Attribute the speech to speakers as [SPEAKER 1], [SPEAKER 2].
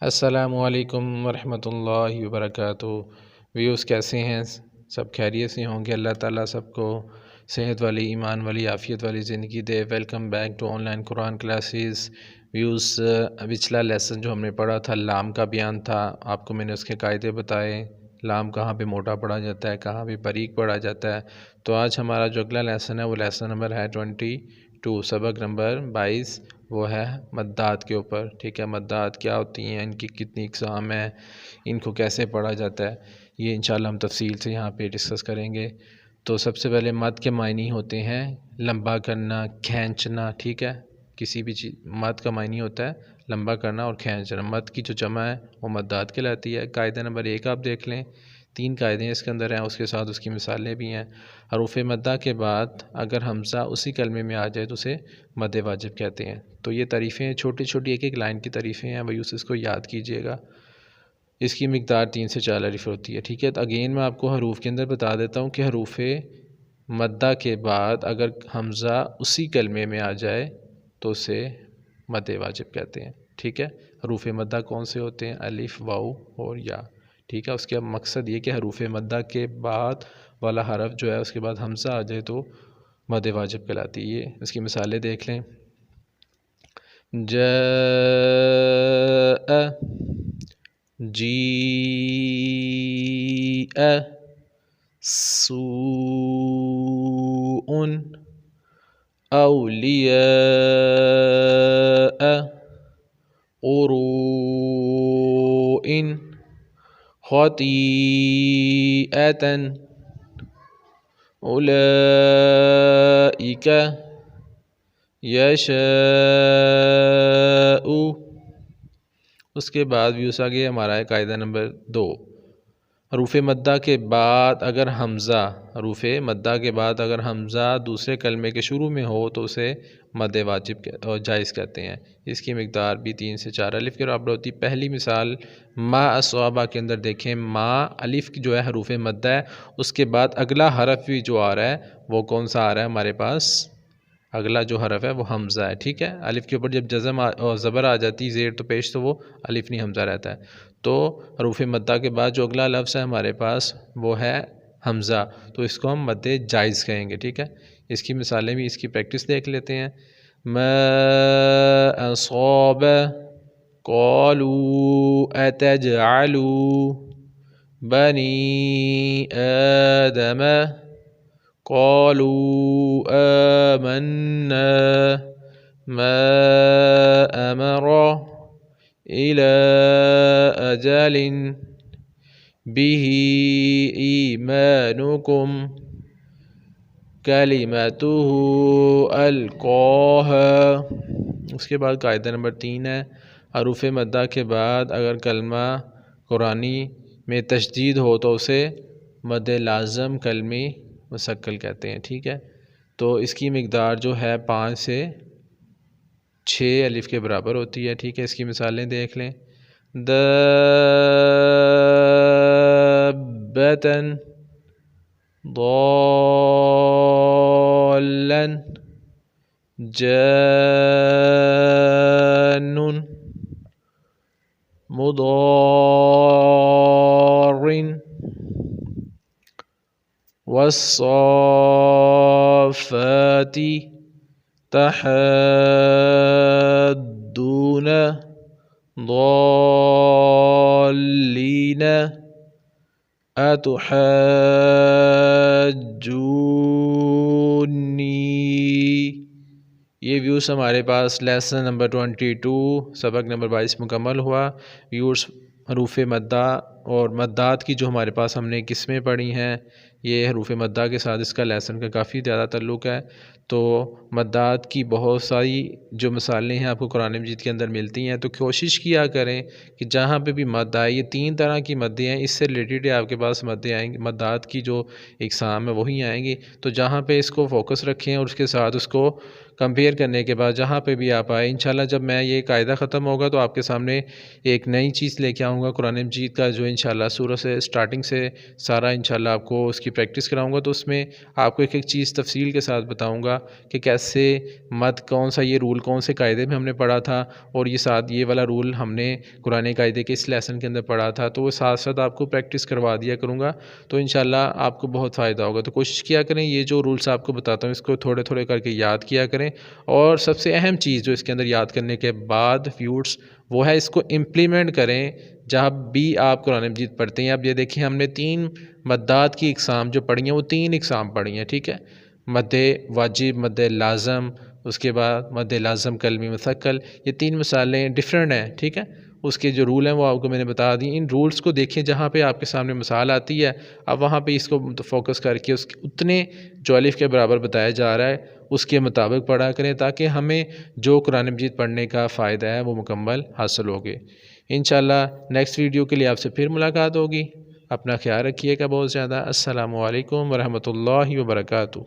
[SPEAKER 1] السلام علیکم ورحمۃ اللہ وبرکاتہ۔ ویوز کیسے ہیں؟ سب خیریت سے ہوں گے؟ اللہ تعالیٰ سب کو صحت والی، ایمان والی، عافیت والی زندگی دے۔ Welcome back to online Quran classes. Views پچھلا لیسن جو ہم نے پڑھا تھا لام کا بیان تھا، آپ کو میں نے اس کے قاعدے بتائے، لام کہاں پہ موٹا پڑھا جاتا ہے، کہاں پہ باریک پڑھا جاتا ہے۔ تو آج ہمارا جو اگلا لیسن ہے وہ لیسن نمبر ہے 22، سبق نمبر 22، وہ ہے مدات کے اوپر۔ ٹھیک ہے، مدات کیا ہوتی ہیں، ان کی کتنی اقسام ہیں، ان کو کیسے پڑھا جاتا ہے، یہ انشاءاللہ ہم تفصیل سے یہاں پہ ڈسکس کریں گے۔ تو سب سے پہلے مد کے معنی ہوتے ہیں لمبا کرنا، کھینچنا۔ ٹھیک ہے، کسی بھی چیز مد کا معنی ہوتا ہے لمبا کرنا اور کھینچنا۔ مد کی جو جمع ہے وہ مدات کہلاتی ہے۔ قاعدہ نمبر 1 آپ دیکھ لیں، 3 قاعدے اس کے اندر ہیں، اس کے ساتھ اس کی مثالیں بھی ہیں۔ حروف مدہ کے بعد اگر حمزہ اسی کلمے میں آ جائے تو اسے مد واجب کہتے ہیں۔ تو یہ تعریفیں ہیں، چھوٹی چھوٹی ایک ایک لائن کی تعریفیں ہیں، وہی اس کو یاد کیجئے گا۔ اس کی مقدار 3 سے 4 الف ہوتی ہے۔ ٹھیک ہے، تو اگین میں آپ کو حروف کے اندر بتا دیتا ہوں کہ حروف مدہ کے بعد اگر حمزہ اسی کلمے میں آ جائے تو اسے مد واجب کہتے ہیں۔ ٹھیک ہے، حروف مدہ کون سے ہوتے ہیں؟ الف، واو اور یا۔ ٹھیک ہے، اس کا مقصد یہ کہ حروف مدہ کے بعد والا حرف جو ہے اس کے بعد حمزہ آ جائے تو مد واجب کہلاتی ہے۔ یہ اس کی مثالیں دیکھ لیں۔ جاء، جیء، سوء، اولیاء، قروء، خطیئۃ، اولئک، یشاء۔ اس کے بعد بھی اس آگے ہمارا ہے قاعدہ نمبر 2، حروف مدہ کے بعد اگر حمزہ دوسرے کلمے کے شروع میں ہو تو اسے مد واجب اور جائز کہتے ہیں۔ اس کی مقدار بھی 3 سے 4 الف کے برابر ہوتی ہے۔ پہلی مثال ما اصحابہ کے اندر دیکھیں، ما الف جو ہے حروف مدہ ہے، اس کے بعد اگلا حرف بھی جو آ رہا ہے وہ کون سا آ رہا ہے ہمارے پاس؟ اگلا جو حرف ہے وہ حمزہ ہے۔ ٹھیک ہے، الف کے اوپر جب جزم اور زبر آ جاتی زیر تو پیش تو وہ الف نہیں حمزہ رہتا ہے۔ تو حروف مدہ کے بعد جو اگلا لفظ ہے ہمارے پاس وہ ہے حمزہ، تو اس کو ہم مد جائز کہیں گے۔ ٹھیک ہے، اس کی مثالیں بھی، اس کی پریکٹس دیکھ لیتے ہیں۔ ما اصاب، قالوا اتجعل بنی آدم، قالوا آمنا، ما امر إلى أجل به إيمانكم كلمته ألقاها۔ اس کے بعد قاعدہ نمبر 3 ہے، حروف مدہ کے بعد اگر کلمہ قرآنی میں تشدید ہو تو اسے مد لازم کلمی مثقل کہتے ہیں۔ ٹھیک ہے، تو اس کی مقدار جو ہے 5 سے 6 الف کے برابر ہوتی ہے۔ ٹھیک ہے، اس کی مثالیں دیکھ لیں۔ دابۃ، ضالا، جان، مضار، والصافات تحادون، ضالین، اتحاجونی۔ یہ ویوز ہمارے پاس لیسن نمبر 22 سبق نمبر 22 مکمل ہوا۔ ویوز حروف مدہ اور مدات کی جو ہمارے پاس ہم نے قسمیں پڑھی ہیں، یہ حروف مدہ کے ساتھ اس کا لیسن کا کافی زیادہ تعلق ہے۔ تو مدات کی بہت ساری جو مثالیں ہیں آپ کو قرآن مجید کے اندر ملتی ہیں، تو کوشش کیا کریں کہ جہاں پہ بھی مد آئے، یہ 3 طرح کی مدیں ہیں، اس سے ریلیٹڈ آپ کے پاس مدیں آئیں گی، مدات کی جو اقسام ہے وہی آئیں گی۔ تو جہاں پہ اس کو فوکس رکھیں اور اس کے ساتھ اس کو کمپیئر کرنے کے بعد جہاں پہ بھی آپ آئے، انشاءاللہ جب میں یہ قاعدہ ختم ہوگا تو آپ کے سامنے ایک نئی چیز لے کے آؤں گا قرآن مجید کا، جو انشاءاللہ سورہ سے اسٹارٹنگ سے سارا انشاءاللہ آپ کو اس کی پریکٹس کراؤں گا، تو اس میں آپ کو ایک ایک چیز تفصیل کے ساتھ بتاؤں گا کہ کیسے مد کون سا یہ رول کون سے قاعدے میں ہم نے پڑھا تھا، اور یہ ساتھ یہ والا رول ہم نے قرآن قاعدے کے اس لیسن کے اندر پڑھا تھا، تو وہ ساتھ ساتھ آپ کو پریکٹس کروا دیا کروں گا، تو انشاءاللہ آپ کو بہت فائدہ ہوگا۔ تو کوشش کیا کریں یہ جو رولس آپ کو بتاتا ہوں اس کو تھوڑے تھوڑے کر کے یاد کیا کریں، اور سب سے اہم چیز جو اس کے اندر یاد کرنے کے بعد ویورز وہ ہے اس کو امپلیمنٹ کریں جب بھی آپ قرآن مجید پڑھتے ہیں۔ اب یہ دیکھیں ہم نے 3 مدات کی اقسام جو پڑھی ہیں وہ 3 اقسام پڑھی ہیں، ٹھیک ہے، مد واجب، مد لازم، اس کے بعد مد لازم کلمی مثقل، یہ 3 مثالیں ڈیفرنٹ ہیں، ٹھیک ہے، اس کے جو رول ہیں وہ آپ کو میں نے بتا دی۔ ان رولز کو دیکھیں جہاں پہ آپ کے سامنے مثال آتی ہے، اب وہاں پہ اس کو فوکس کر کے اس اتنے جو الف کے برابر بتایا جا رہا ہے اس کے مطابق پڑھا کریں، تاکہ ہمیں جو قرآن مجید پڑھنے کا فائدہ ہے وہ مکمل حاصل ہوگے۔ انشاءاللہ نیکسٹ ویڈیو کے لیے آپ سے پھر ملاقات ہوگی۔ اپنا خیال رکھیے گا بہت زیادہ۔ السلام علیکم ورحمۃ اللہ وبرکاتہ۔